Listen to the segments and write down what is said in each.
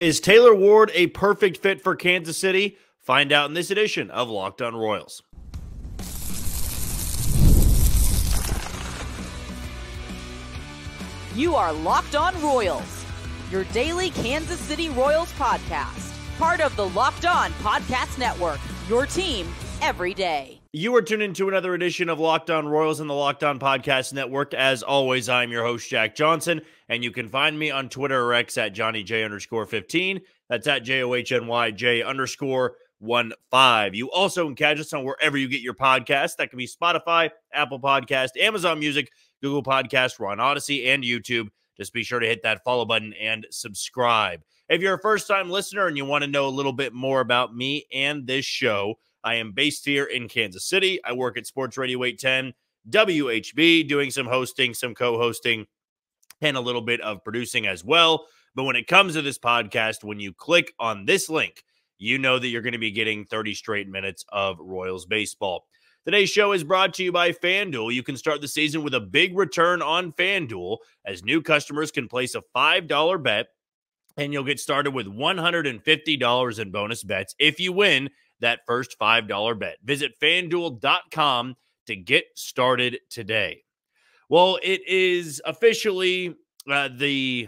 Is Taylor Ward a perfect fit for Kansas City? Find out in this edition of Locked On Royals. You are Locked On Royals, your daily Kansas City Royals podcast. Part of the Locked On Podcast Network, your team every day. You are tuned into another edition of Locked On Royals in the Locked On Podcast Network. As always, I'm your host, Jack Johnson, and you can find me on Twitter or X at JohnnyJ_15. That's at JOHNYJ_15. You also can catch us on wherever you get your podcasts. That can be Spotify, Apple Podcast, Amazon Music, Google Podcast, we're on Odyssey, and YouTube. Just be sure to hit that follow button and subscribe. If you're a first-time listener and you want to know a little bit more about me and this show, I am based here in Kansas City. I work at Sports Radio 810 WHB, doing some hosting, some co-hosting, and a little bit of producing as well. But when it comes to this podcast, when you click on this link, you know that you're going to be getting 30 straight minutes of Royals baseball. Today's show is brought to you by FanDuel. You can start the season with a big return on FanDuel, as new customers can place a $5 bet, and you'll get started with $150 in bonus bets if you win that first $5 bet. Visit FanDuel.com to get started today. Well, it is officially the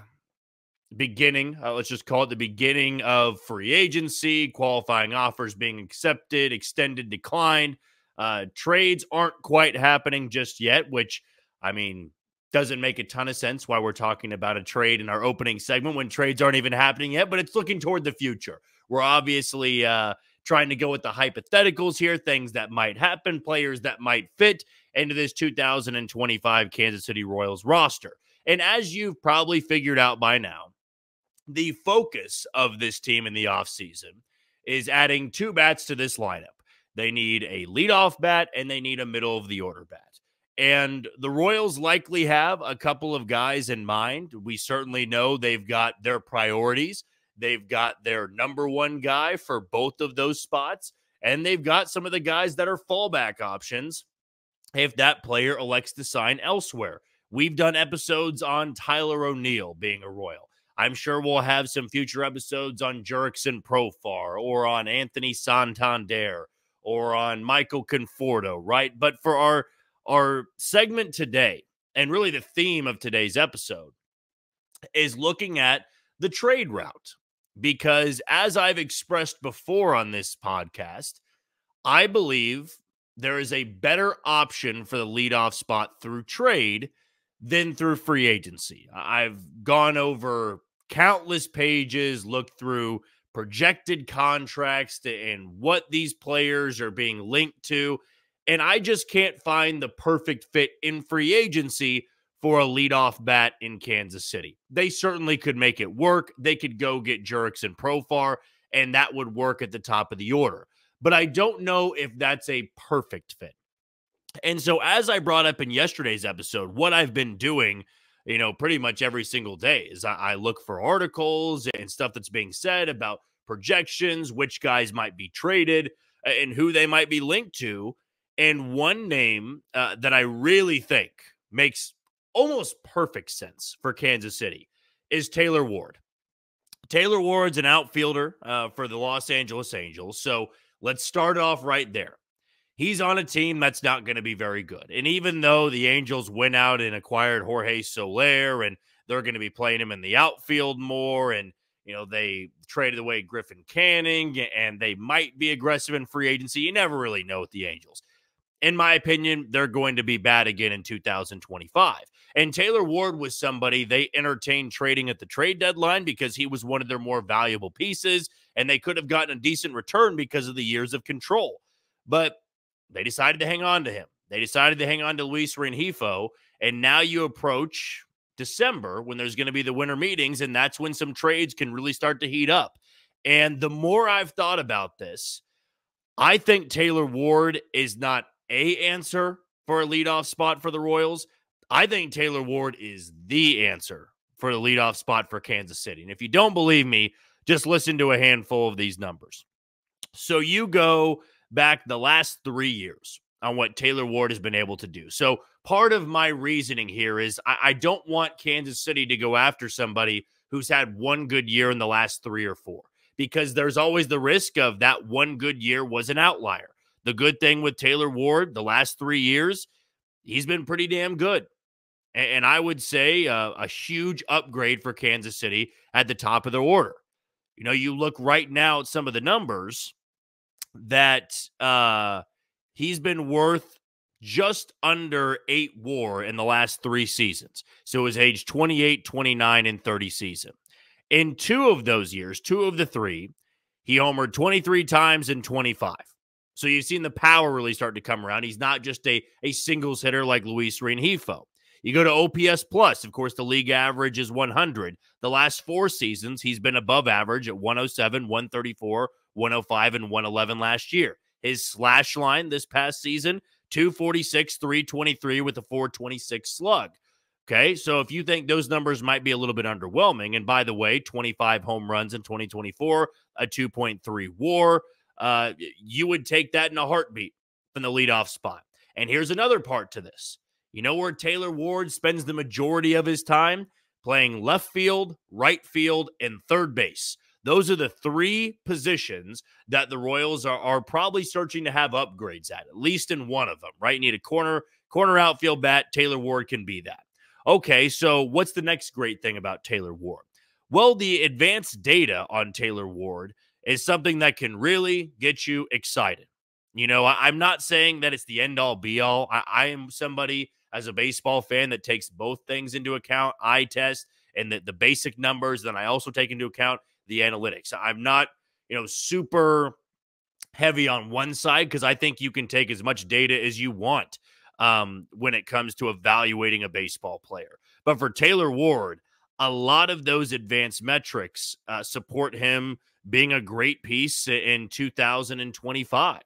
beginning, let's just call it the beginning of free agency, qualifying offers being accepted, extended, declined. Trades aren't quite happening just yet, which, I mean, doesn't make a ton of sense why we're talking about a trade in our opening segment when trades aren't even happening yet, but it's looking toward the future. We're obviously trying to go with the hypotheticals here, things that might happen, players that might fit into this 2025 Kansas City Royals roster. And as you've probably figured out by now, the focus of this team in the offseason is adding two bats to this lineup. They need a leadoff bat and they need a middle-of-the-order bat. And the Royals likely have a couple of guys in mind. We certainly know they've got their priorities. They've got their number one guy for both of those spots, and they've got some of the guys that are fallback options if that player elects to sign elsewhere. We've done episodes on Tyler O'Neill being a Royal. I'm sure we'll have some future episodes on Jurickson Profar or on Anthony Santander or on Michael Conforto, right? But for our segment today, and really the theme of today's episode, is looking at the trade route. Because as I've expressed before on this podcast, I believe there is a better option for the leadoff spot through trade than through free agency. I've gone over countless pages, looked through projected contracts and what these players are being linked to, and I just can't find the perfect fit in free agency for a leadoff bat in Kansas City. They certainly could make it work. They could go get Jurickson Profar, and that would work at the top of the order. But I don't know if that's a perfect fit. And so as I brought up in yesterday's episode, what I've been doing, pretty much every single day is I look for articles and stuff that's being said about projections, which guys might be traded, and who they might be linked to. And one name that I really think makes almost perfect sense for Kansas City is Taylor Ward. Taylor Ward's an outfielder for the Los Angeles Angels. So let's start off right there. He's on a team that's not going to be very good. And even though the Angels went out and acquired Jorge Soler and they're going to be playing him in the outfield more, and they traded away Griffin Canning and they might be aggressive in free agency, you never really know with the Angels. In my opinion, they're going to be bad again in 2025. And Taylor Ward was somebody they entertained trading at the trade deadline because he was one of their more valuable pieces, and they could have gotten a decent return because of the years of control. But they decided to hang on to him. They decided to hang on to Luis Rengifo, and now you approach December when there's going to be the winter meetings, and that's when some trades can really start to heat up. And the more I've thought about this, I think Taylor Ward is not a answer for a leadoff spot for the Royals. I think Taylor Ward is the answer for the leadoff spot for Kansas City. And if you don't believe me, just listen to a handful of these numbers. So you go back the last 3 years on what Taylor Ward has been able to do. So part of my reasoning here is I don't want Kansas City to go after somebody who's had one good year in the last 3 or 4, because there's always the risk of that one good year was an outlier. The good thing with Taylor Ward, the last 3 years, he's been pretty damn good. And I would say a huge upgrade for Kansas City at the top of their order. You know, you look right now at some of the numbers that he's been worth just under 8 WAR in the last 3 seasons. So his age 28, 29, and 30 season. In 2 of those years, 2 of the 3, he homered 23 times in 25. So you've seen the power really start to come around. He's not just a singles hitter like Luis Rengifo. You go to OPS plus, of course, the league average is 100. The last 4 seasons, he's been above average at 107, 134, 105, and 111 last year. His slash line this past season, 246, 323 with a 426 slug. Okay, so if you think those numbers might be a little bit underwhelming, and by the way, 25 home runs in 2024, a 2.3 WAR, you would take that in a heartbeat from the leadoff spot. And here's another part to this. You know where Taylor Ward spends the majority of his time? Playing left field, right field, and third base. Those are the 3 positions that the Royals are probably searching to have upgrades at least in one of them, right? You need a corner outfield bat. Taylor Ward can be that. Okay, so what's the next great thing about Taylor Ward? Well, the advanced data on Taylor Ward is something that can really get you excited. You know, I'm not saying that it's the end-all, be-all. I am somebody, as a baseball fan, that takes both things into account, eye test, and the basic numbers. Then I also take into account the analytics. I'm not, super heavy on one side, because I think you can take as much data as you want when it comes to evaluating a baseball player. But for Taylor Ward, a lot of those advanced metrics support him being a great piece in 2025.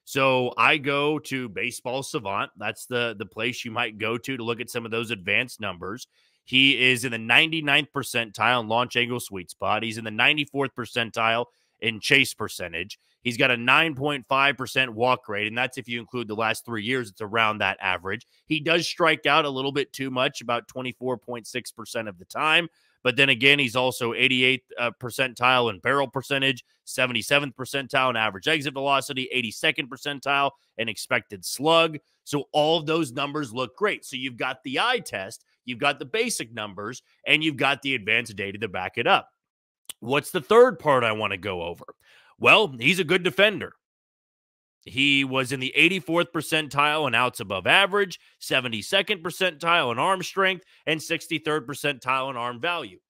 So I go to Baseball Savant. That's the place you might go to look at some of those advanced numbers. He is in the 99th percentile in launch angle sweet spot. He's in the 94th percentile in chase percentage. He's got a 9.5% walk rate, and that's if you include the last 3 years. It's around that average. He does strike out a little bit too much, about 24.6% of the time. But then again, he's also 88th percentile in barrel percentage, 77th percentile in average exit velocity, 82nd percentile in expected slug. So all of those numbers look great. So you've got the eye test, you've got the basic numbers, and you've got the advanced data to back it up. What's the third part I want to go over? Well, he's a good defender. He was in the 84th percentile in outs above average, 72nd percentile in arm strength, and 63rd percentile in arm value.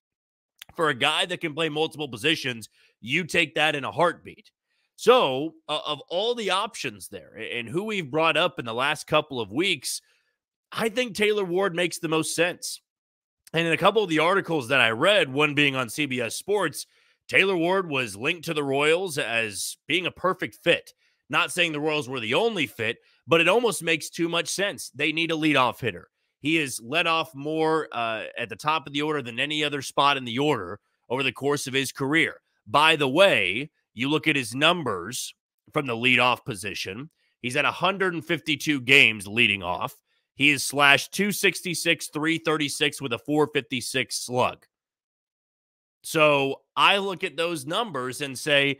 For a guy that can play multiple positions, you take that in a heartbeat. So, of all the options there and who we've brought up in the last couple of weeks, I think Taylor Ward makes the most sense. And in a couple of the articles that I read, one being on CBS Sports, Taylor Ward was linked to the Royals as being a perfect fit. Not saying the Royals were the only fit, but it almost makes too much sense. They need a leadoff hitter. He has led off more at the top of the order than any other spot in the order over the course of his career. By the way, you look at his numbers from the leadoff position. He's at 152 games leading off. He is slashed 266, 336 with a 456 slug. So I look at those numbers and say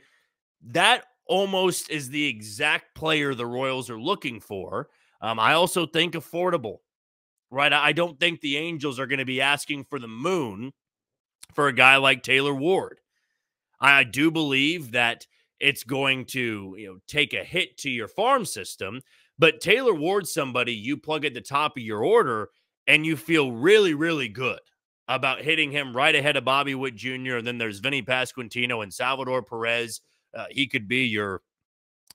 that almost is the exact player the Royals are looking for. I also think affordable, right? I don't think the Angels are going to be asking for the moon for a guy like Taylor Ward. I do believe that it's going to, take a hit to your farm system, but Taylor Ward's somebody you plug at the top of your order and you feel really, really good about hitting him right ahead of Bobby Witt Jr. And then there's Vinny Pasquantino and Salvador Perez. He could be your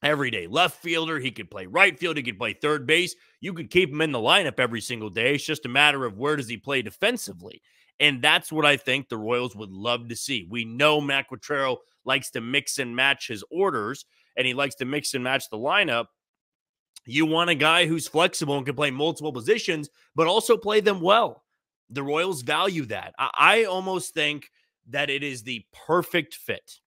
everyday left fielder. He could play right field. He could play third base. You could keep him in the lineup every single day. It's just a matter of where does he play defensively. And that's what I think the Royals would love to see. We know Matt Quatrero likes to mix and match his orders, and he likes to mix and match the lineup. You want a guy who's flexible and can play multiple positions, but also play them well. The Royals value that. I almost think that it is the perfect fit.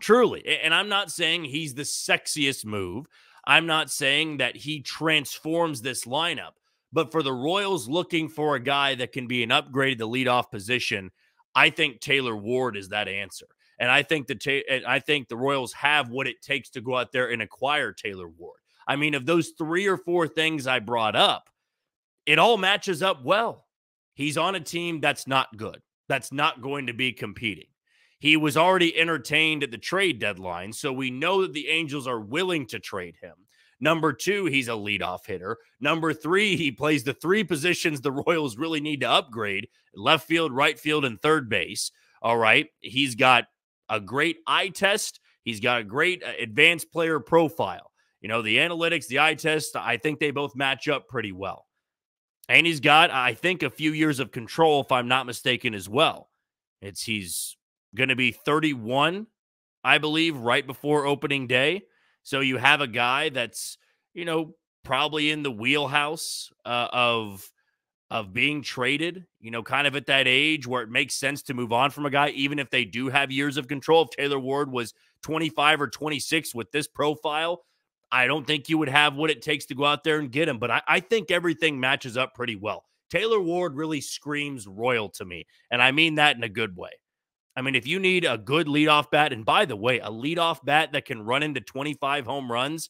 Truly. And I'm not saying he's the sexiest move. I'm not saying that he transforms this lineup. But for the Royals looking for a guy that can be an upgrade at the leadoff position, I think Taylor Ward is that answer. And I think the Royals have what it takes to go out there and acquire Taylor Ward. I mean, of those 3 or 4 things I brought up, it all matches up well. He's on a team that's not good, that's not going to be competing. He was already entertained at the trade deadline, so we know that the Angels are willing to trade him. Number 2, he's a leadoff hitter. Number 3, he plays the 3 positions the Royals really need to upgrade: left field, right field, and third base. All right. He's got a great eye test. He's got a great advanced player profile. You know, the analytics, the eye test, I think they both match up pretty well. And he's got, I think, a few years of control, if I'm not mistaken, as well. He's going to be 31, I believe, right before opening day. So you have a guy that's, you know, probably in the wheelhouse of being traded, you know, kind of at that age where it makes sense to move on from a guy, even if they do have years of control. If Taylor Ward was 25 or 26 with this profile, I don't think you would have what it takes to go out there and get him. But I think everything matches up pretty well. Taylor Ward really screams Royal to me, and I mean that in a good way. I mean, if you need a good leadoff bat, and by the way, a leadoff bat that can run into 25 home runs,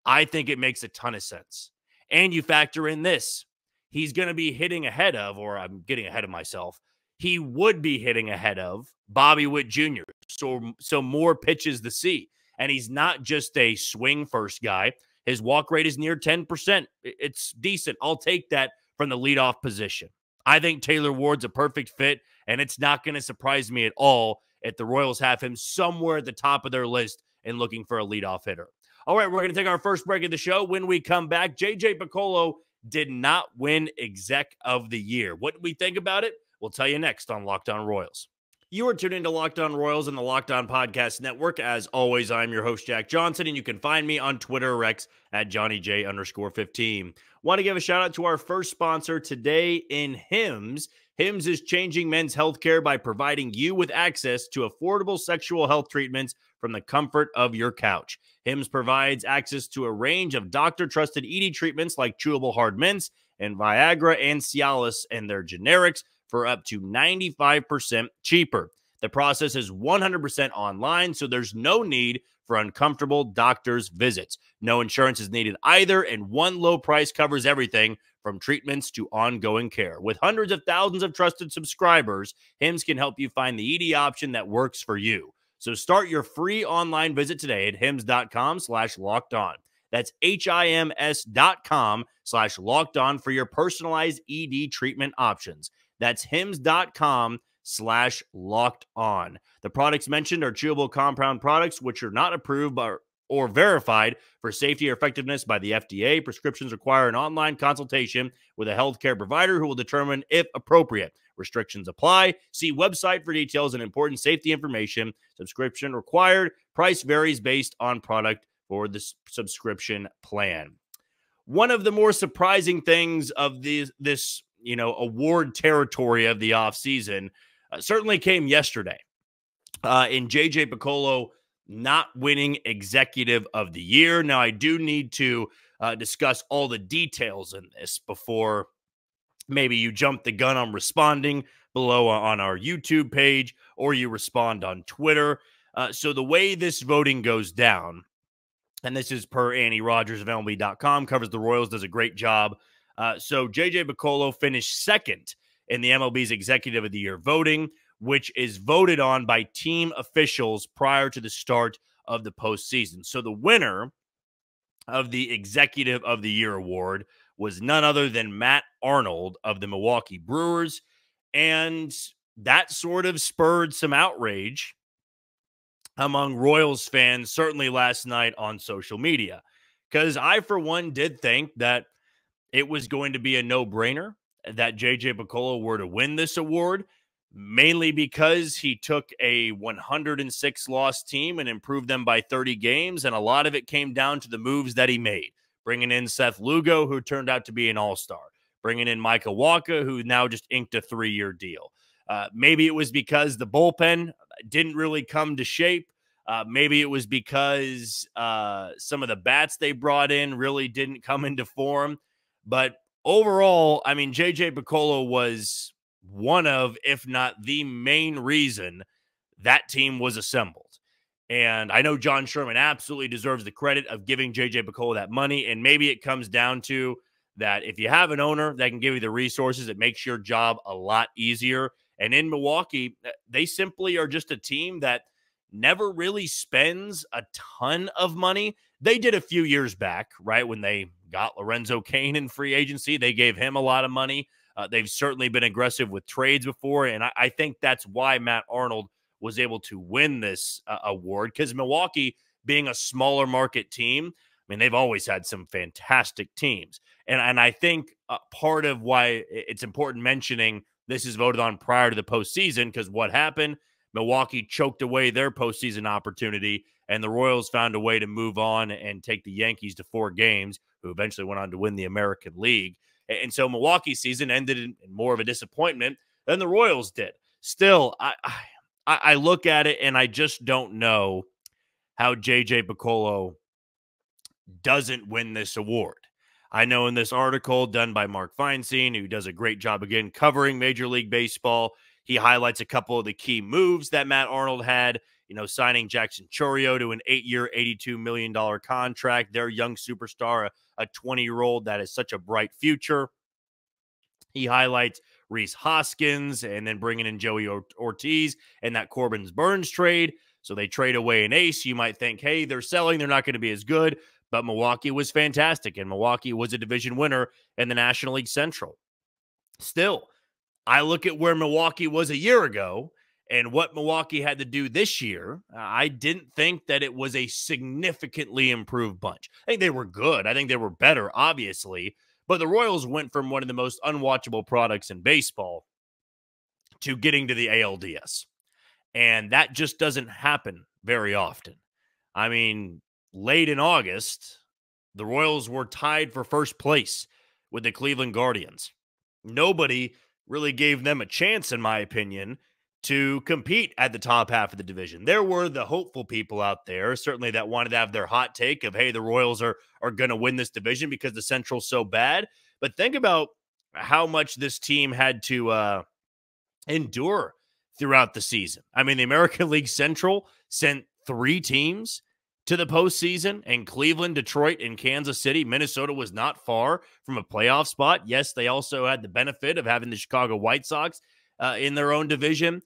I think it makes a ton of sense. And you factor in this. He's going to be hitting ahead of, or I'm getting ahead of myself, he would be hitting ahead of Bobby Witt Jr. So more pitches to see. And he's not just a swing first guy. His walk rate is near 10%. It's decent. I'll take that from the leadoff position. I think Taylor Ward's a perfect fit, and it's not going to surprise me at all if the Royals have him somewhere at the top of their list and looking for a leadoff hitter. All right, we're going to take our first break of the show. When we come back, J.J. Picollo did not win Exec of the Year. What do we think about it? We'll tell you next on Locked On Royals. You are tuned into Locked On Royals and the Locked On Podcast Network. As always, I'm your host, Jack Johnson, and you can find me on Twitter or X at JohnnyJ_15. Want to give a shout out to our first sponsor today in Hims. Hims is changing men's healthcare by providing you with access to affordable sexual health treatments from the comfort of your couch. Hims provides access to a range of doctor-trusted ED treatments like chewable hard mints and Viagra and Cialis and their generics for up to 95% cheaper. The process is 100% online, so there's no need for uncomfortable doctor's visits. No insurance is needed either, and one low price covers everything from treatments to ongoing care. With hundreds of thousands of trusted subscribers, Hims can help you find the ED option that works for you. So start your free online visit today at hims.com/lockedon. That's HIMS.com/lockedon for your personalized ED treatment options. That's hims.com/lockedon. The products mentioned are chewable compound products which are not approved or verified for safety or effectiveness by the FDA. Prescriptions require an online consultation with a healthcare provider who will determine if appropriate. Restrictions apply. See website for details and important safety information. Subscription required. Price varies based on product for the subscription plan. One of the more surprising things of this award territory of the offseason certainly came yesterday in J.J. Picollo not winning Executive of the Year. Now, I do need to discuss all the details in this before maybe you jump the gun on responding below on our YouTube page or you respond on Twitter. So the way this voting goes down, and this is per Annie Rogers of MLB.com, covers the Royals, does a great job. So J.J. Picollo finished second in the MLB's Executive of the Year voting, which is voted on by team officials prior to the start of the postseason. So the winner of the Executive of the Year award was none other than Matt Arnold of the Milwaukee Brewers, and that sort of spurred some outrage among Royals fans, certainly last night on social media, because I, for one, did think that it was going to be a no-brainer that J.J. Picollo were to win this award, mainly because he took a 106-loss team and improved them by 30 games, and a lot of it came down to the moves that he made, bringing in Seth Lugo, who turned out to be an all-star, bringing in Micah Wacha, who now just inked a 3-year deal. Maybe it was because the bullpen didn't really come to shape. Maybe it was because some of the bats they brought in really didn't come into form. But overall, I mean, J.J. Picollo was one of, if not the main reason that team was assembled. And I know John Sherman absolutely deserves the credit of giving J.J. Picollo that money. And maybe it comes down to that if you have an owner that can give you the resources, it makes your job a lot easier. And in Milwaukee, they simply are just a team that never really spends a ton of money. They did a few years back, right, when they got Lorenzo Cain in free agency. They gave him a lot of money. They've certainly been aggressive with trades before, and I think that's why Matt Arnold was able to win this award, because Milwaukee, being a smaller market team, I mean, they've always had some fantastic teams. And I think part of why it's important mentioning this is voted on prior to the postseason, because what happened? Milwaukee choked away their postseason opportunity, and the Royals found a way to move on and take the Yankees to 4 games, who eventually went on to win the American League. And so Milwaukee's season ended in more of a disappointment than the Royals did. Still, I look at it and I just don't know how J.J. Picollo doesn't win this award. I know in this article done by Mark Feinstein, who does a great job again covering Major League Baseball, he highlights a couple of the key moves that Matt Arnold had, signing Jackson Chourio to an 8-year, $82 million contract, their young superstar, a 20-year-old that has such a bright future. He highlights Rhys Hoskins and then bringing in Joey Ortiz and that Corbin-Burnes trade. So they trade away an ace. You might think, hey, they're selling. They're not going to be as good. But Milwaukee was fantastic, and Milwaukee was a division winner in the National League Central. Still, I look at where Milwaukee was a year ago and what Milwaukee had to do this year. I didn't think that it was a significantly improved bunch. I think they were good. I think they were better, obviously. But the Royals went from one of the most unwatchable products in baseball to getting to the ALDS. And that just doesn't happen very often. I mean, late in August, the Royals were tied for first place with the Cleveland Guardians. Nobody really gave them a chance, in my opinion, to compete at the top half of the division. There were the hopeful people out there, certainly, that wanted to have their hot take of, hey, the Royals are going to win this division because the Central's so bad. But think about how much this team had to endure throughout the season. I mean, the American League Central sent 3 teams to the postseason, and Cleveland, Detroit, and Kansas City. Minnesota was not far from a playoff spot. Yes, they also had the benefit of having the Chicago White Sox in their own division.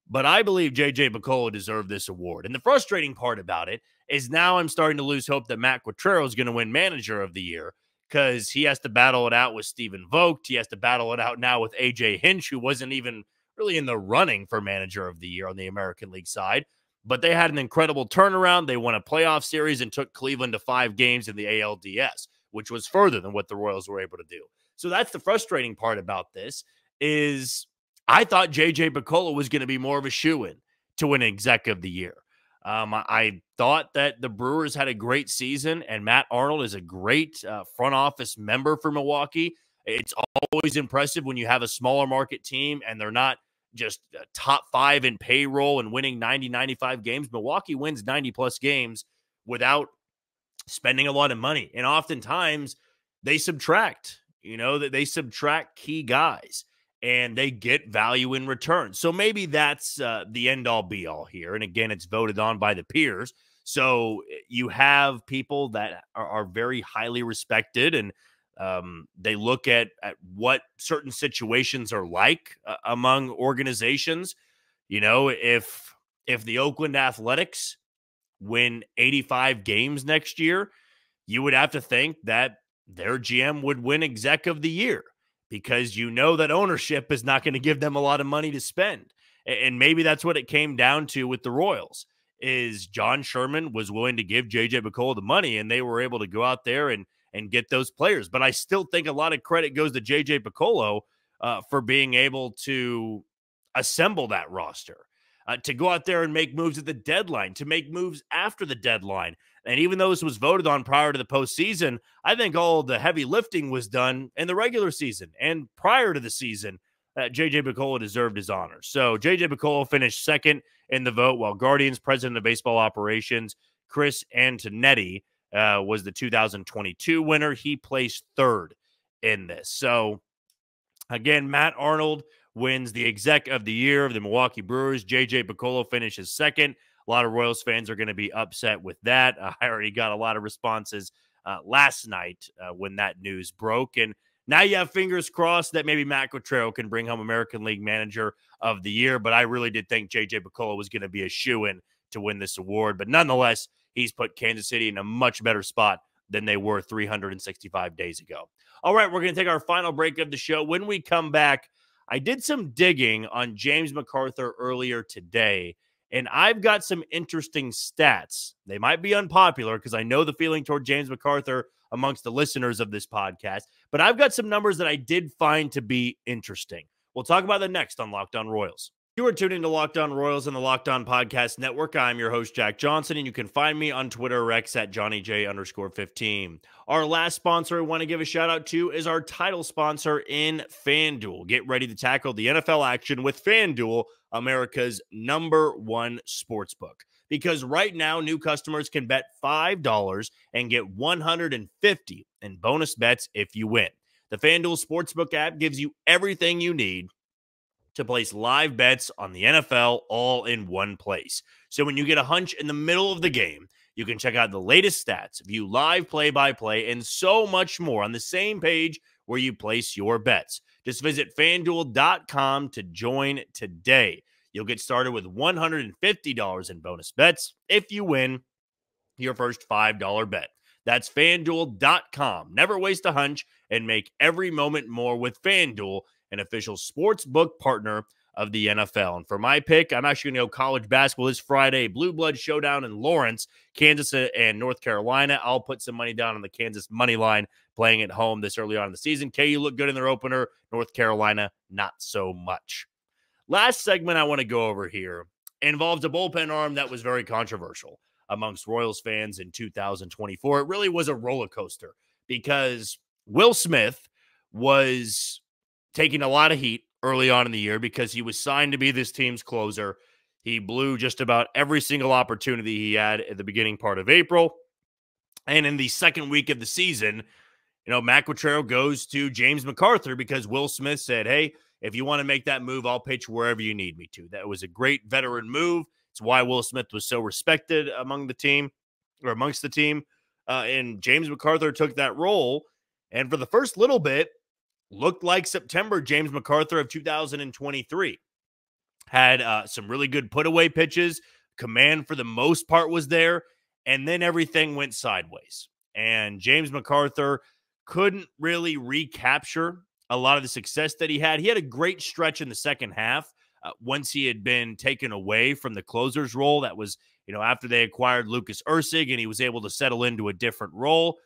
But I believe J.J. Picollo deserved this award. And the frustrating part about it is now I'm starting to lose hope that Matt Quatraro is going to win Manager of the Year, because he has to battle it out with Stephen Vogt. He has to battle it out now with A.J. Hinch, who wasn't even really in the running for Manager of the Year on the American League side. But they had an incredible turnaround. They won a playoff series and took Cleveland to 5 games in the ALDS, which was further than what the Royals were able to do. So that's the frustrating part about this, is I thought J.J. Picollo was going to be more of a shoo-in to win Exec of the Year. I thought that the Brewers had a great season, and Matt Arnold is a great front office member for Milwaukee. It's always impressive when you have a smaller market team and they're not just top 5 in payroll and winning 90, 95 games. Milwaukee wins 90-plus games without spending a lot of money. And oftentimes they subtract, they subtract key guys, and they get value in return. So maybe that's the end-all be-all here. And again, it's voted on by the peers. So you have people that are very highly respected, and they look at what certain situations are like among organizations. If the Oakland Athletics win 85 games next year, you would have to think that their GM would win Exec of the Year, because that ownership is not going to give them a lot of money to spend. And maybe that's what it came down to with the Royals, is John Sherman was willing to give J.J. Picollo the money, and they were able to go out there and get those players. But I still think a lot of credit goes to J.J. Picollo for being able to assemble that roster, to go out there and make moves at the deadline, to make moves after the deadline. And even though this was voted on prior to the postseason, I think all the heavy lifting was done in the regular season. And prior to the season, J.J. Picollo deserved his honor. So J.J. Picollo finished second in the vote, while Guardians President of Baseball Operations, Chris Antonetti, was the 2022 winner. He placed third in this. So, again, Matt Arnold wins the exec of the year of the Milwaukee Brewers. J.J. Picollo finishes second. A lot of Royals fans are going to be upset with that. I already got a lot of responses last night when that news broke. And now you have fingers crossed that maybe Matt Quatrero can bring home American League Manager of the Year. But I really did think J.J. Picollo was going to be a shoo-in to win this award. But nonetheless, he's put Kansas City in a much better spot than they were 365 days ago. All right, we're going to take our final break of the show. When we come back, I did some digging on James McArthur earlier today, and I've got some interesting stats. They might be unpopular because I know the feeling toward James McArthur amongst the listeners of this podcast, but I've got some numbers that I did find to be interesting. We'll talk about that next on Locked On Royals. You are tuned into Locked On Royals and the Locked On Podcast Network. I'm your host, Jack Johnson, and you can find me on Twitter or X at JohnnyJ_15. Our last sponsor I want to give a shout out to is our title sponsor in FanDuel. Get ready to tackle the NFL action with FanDuel, America's #1 sportsbook. Because right now, new customers can bet $5 and get $150 in bonus bets if you win. The FanDuel Sportsbook app gives you everything you need to place live bets on the NFL all in one place. So when you get a hunch in the middle of the game, you can check out the latest stats, view live play-by-play, and so much more on the same page where you place your bets. Just visit FanDuel.com to join today. You'll get started with $150 in bonus bets if you win your first $5 bet. That's FanDuel.com. Never waste a hunch and make every moment more with FanDuel, an official sports book partner of the NFL. And for my pick, I'm actually going to go college basketball this Friday. Blue Blood Showdown in Lawrence, Kansas and North Carolina. I'll put some money down on the Kansas money line playing at home this early on in the season. KU looked good in their opener. North Carolina, not so much. Last segment I want to go over here involves a bullpen arm that was very controversial amongst Royals fans in 2024. It really was a roller coaster because Will Smith was taking a lot of heat early on in the year because he was signed to be this team's closer. He blew just about every single opportunity he had at the beginning part of April. And in the second week of the season, Matt Quatrero goes to James McArthur because Will Smith said, hey, if you want to make that move, I'll pitch wherever you need me to. That was a great veteran move. It's why Will Smith was so respected amongst the team. And James McArthur took that role. And for the first little bit, looked like September James McArthur of 2023. Had some really good put-away pitches. Command, for the most part, was there. And then everything went sideways. And James McArthur couldn't really recapture a lot of the success that he had. He had a great stretch in the second half once he had been taken away from the closer's role. That was, after they acquired Lucas Erceg, and he was able to settle into a different role.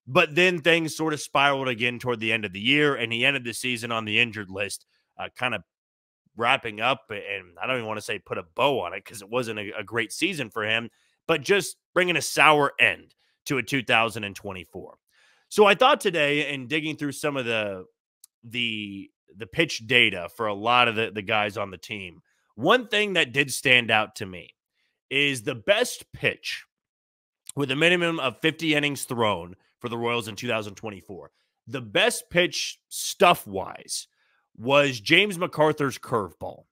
But then things sort of spiraled again toward the end of the year, and he ended the season on the injured list, kind of wrapping up, and I don't even want to say put a bow on it because it wasn't a great season for him, but just bringing a sour end to a 2024. So I thought today, in digging through some of the pitch data for a lot of the guys on the team, one thing that did stand out to me is the best pitch with a minimum of 50 innings thrown for the Royals in 2024. The best pitch stuff-wise was James McArthur's curveball.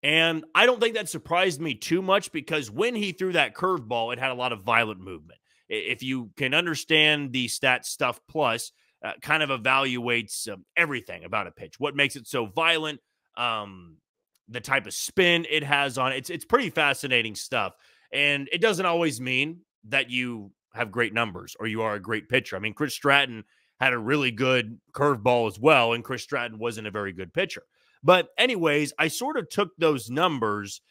And I don't think that surprised me too much because when he threw that curveball, it had a lot of violent movement. If you can understand the Stat Stuff Plus, kind of evaluates everything about a pitch. What makes it so violent, the type of spin it has on it. It's pretty fascinating stuff. And it doesn't always mean that you have great numbers or you are a great pitcher. I mean, Chris Stratton had a really good curveball as well, and Chris Stratton wasn't a very good pitcher. But anyways, I sort of took those numbers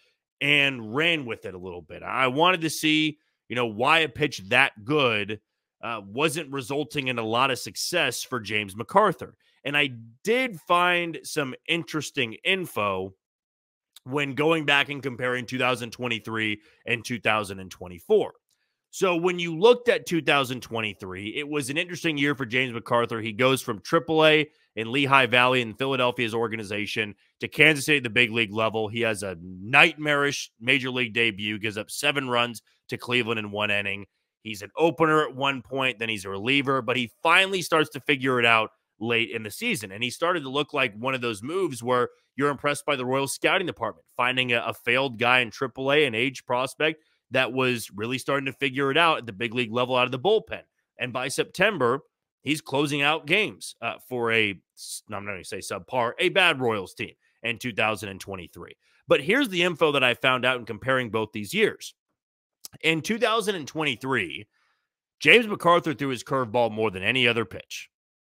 and ran with it a little bit. I wanted to see, why a pitch that good wasn't resulting in a lot of success for James McArthur. And I did find some interesting info when going back and comparing 2023 and 2024. So when you looked at 2023, it was an interesting year for James McArthur. He goes from AAA in Lehigh Valley in Philadelphia's organization to Kansas City at the big league level. He has a nightmarish major league debut, gives up 7 runs to Cleveland in 1 inning. He's an opener at one point, then he's a reliever, but he finally starts to figure it out late in the season. And he started to look like one of those moves where you're impressed by the Royals scouting department, finding a failed guy in AAA, an age prospect that was really starting to figure it out at the big league level out of the bullpen. And by September, he's closing out games for I'm not going to say subpar, a bad Royals team in 2023. But here's the info that I found out in comparing both these years. In 2023, James McArthur threw his curveball more than any other pitch.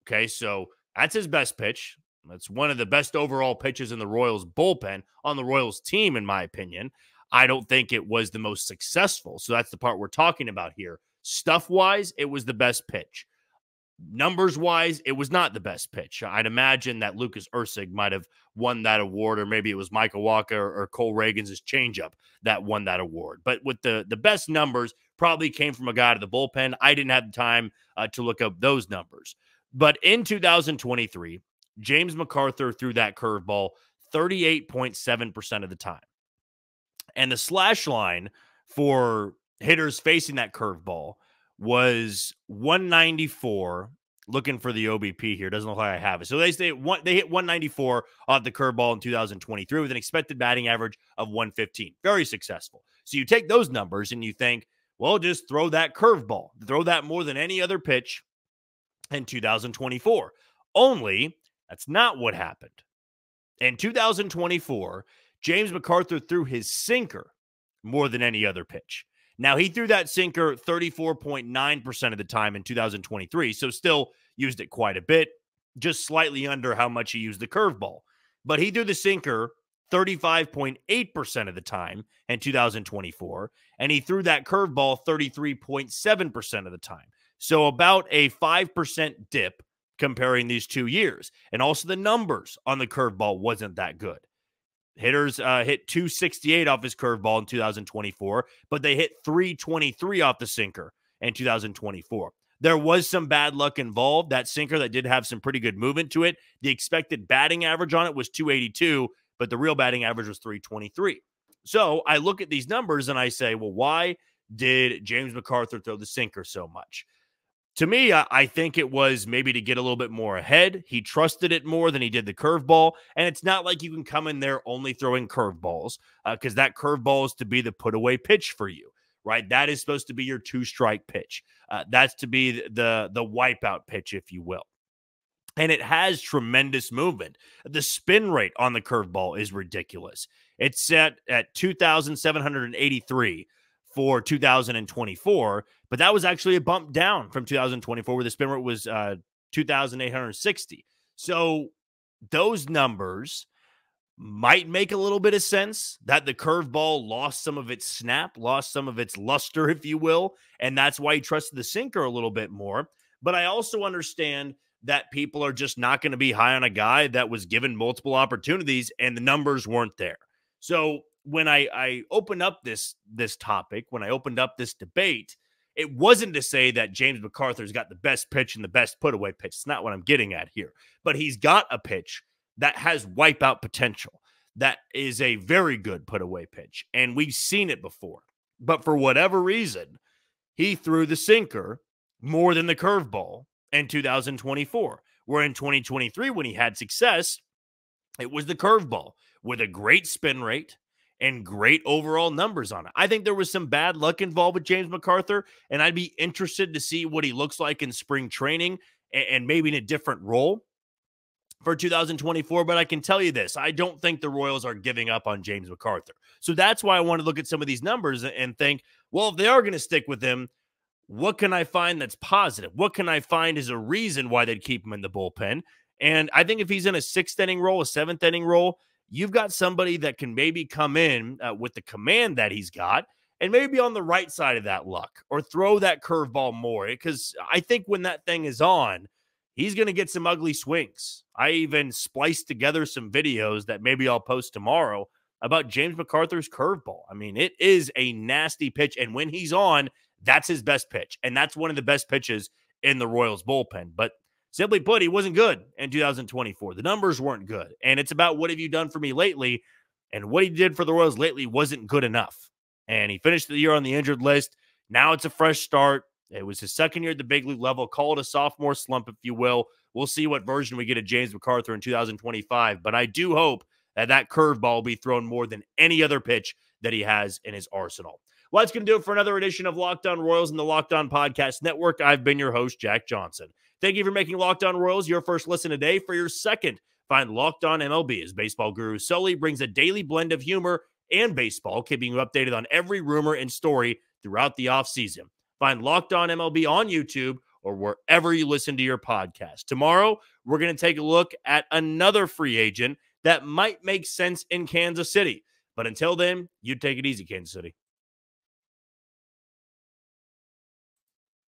Okay, so that's his best pitch. That's one of the best overall pitches in the Royals bullpen on the Royals team, in my opinion. I don't think it was the most successful. So that's the part we're talking about here. Stuff-wise, it was the best pitch. Numbers-wise, it was not the best pitch. I'd imagine that Lucas Erceg might have won that award, or maybe it was Michael Wacha or Cole Reagans' changeup that won that award. But with the best numbers, probably came from a guy to the bullpen. I didn't have the time to look up those numbers. But in 2023, James McArthur threw that curveball 38.7% of the time. And the slash line for hitters facing that curveball was 194. Looking for the OBP here. Doesn't look like I have it. So they hit 194 off the curveball in 2023 with an expected batting average of 115. Very successful. So you take those numbers and you think, well, just throw that curveball. Throw that more than any other pitch in 2024. Only that's not what happened. In 2024, James McArthur threw his sinker more than any other pitch. Now, he threw that sinker 34.9% of the time in 2023, so still used it quite a bit, just slightly under how much he used the curveball. But he threw the sinker 35.8% of the time in 2024, and he threw that curveball 33.7% of the time. So about a 5% dip comparing these 2 years. And also the numbers on the curveball wasn't that good. Hitters hit 268 off his curveball in 2024, but they hit 323 off the sinker in 2024. There was some bad luck involved. That sinker that did have some pretty good movement to it. The expected batting average on it was 282, but the real batting average was 323. So I look at these numbers and I say, well, why did James McArthur throw the sinker so much? To me, I think it was maybe to get a little bit more ahead. He trusted it more than he did the curveball. And it's not like you can come in there only throwing curveballs because that curveball is to be the put-away pitch for you, right? That is supposed to be your two-strike pitch. That's to be the wipeout pitch, if you will. And it has tremendous movement. The spin rate on the curveball is ridiculous. It's set at 2,783 for 2024, but that was actually a bump down from 2024 where the spin rate was 2,860. So those numbers might make a little bit of sense that the curveball lost some of its snap, lost some of its luster, if you will, and that's why he trusted the sinker a little bit more. But I also understand that people are just not going to be high on a guy that was given multiple opportunities and the numbers weren't there. So when I opened up this topic, when I opened up this debate, it wasn't to say that James McArthur's got the best pitch and the best put-away pitch. It's not what I'm getting at here. But he's got a pitch that has wipeout potential. That is a very good put-away pitch, and we've seen it before. But for whatever reason, he threw the sinker more than the curveball in 2024, where in 2023, when he had success, it was the curveball with a great spin rate and great overall numbers on it. I think there was some bad luck involved with James McArthur, and I'd be interested to see what he looks like in spring training and maybe in a different role for 2024. But I can tell you this, I don't think the Royals are giving up on James McArthur. So that's why I want to look at some of these numbers and think, well, if they are going to stick with him, what can I find that's positive? What can I find is a reason why they'd keep him in the bullpen? And I think if he's in a sixth inning role, a seventh inning role, you've got somebody that can maybe come in with the command that he's got and maybe be on the right side of that luck or throw that curveball more. Because I think when that thing is on, he's going to get some ugly swings. I even spliced together some videos that maybe I'll post tomorrow about James McArthur's curveball. I mean, it is a nasty pitch. And when he's on, that's his best pitch. And that's one of the best pitches in the Royals bullpen. But simply put, he wasn't good in 2024. The numbers weren't good. And it's about what have you done for me lately? And what he did for the Royals lately wasn't good enough. And he finished the year on the injured list. Now it's a fresh start. It was his second year at the big league level. Call it a sophomore slump, if you will, we'll see what version we get of James McArthur in 2025. But I do hope that curveball will be thrown more than any other pitch that he has in his arsenal. Well, that's going to do it for another edition of Locked On Royals and the Locked On Podcast Network. I've been your host, Jack Johnson. Thank you for making Locked On Royals your first listen today. For your second, find Locked On MLB as baseball guru Sully brings a daily blend of humor and baseball, keeping you updated on every rumor and story throughout the offseason. Find Locked On MLB on YouTube or wherever you listen to your podcast. Tomorrow, we're going to take a look at another free agent that might make sense in Kansas City. But until then, you take it easy, Kansas City.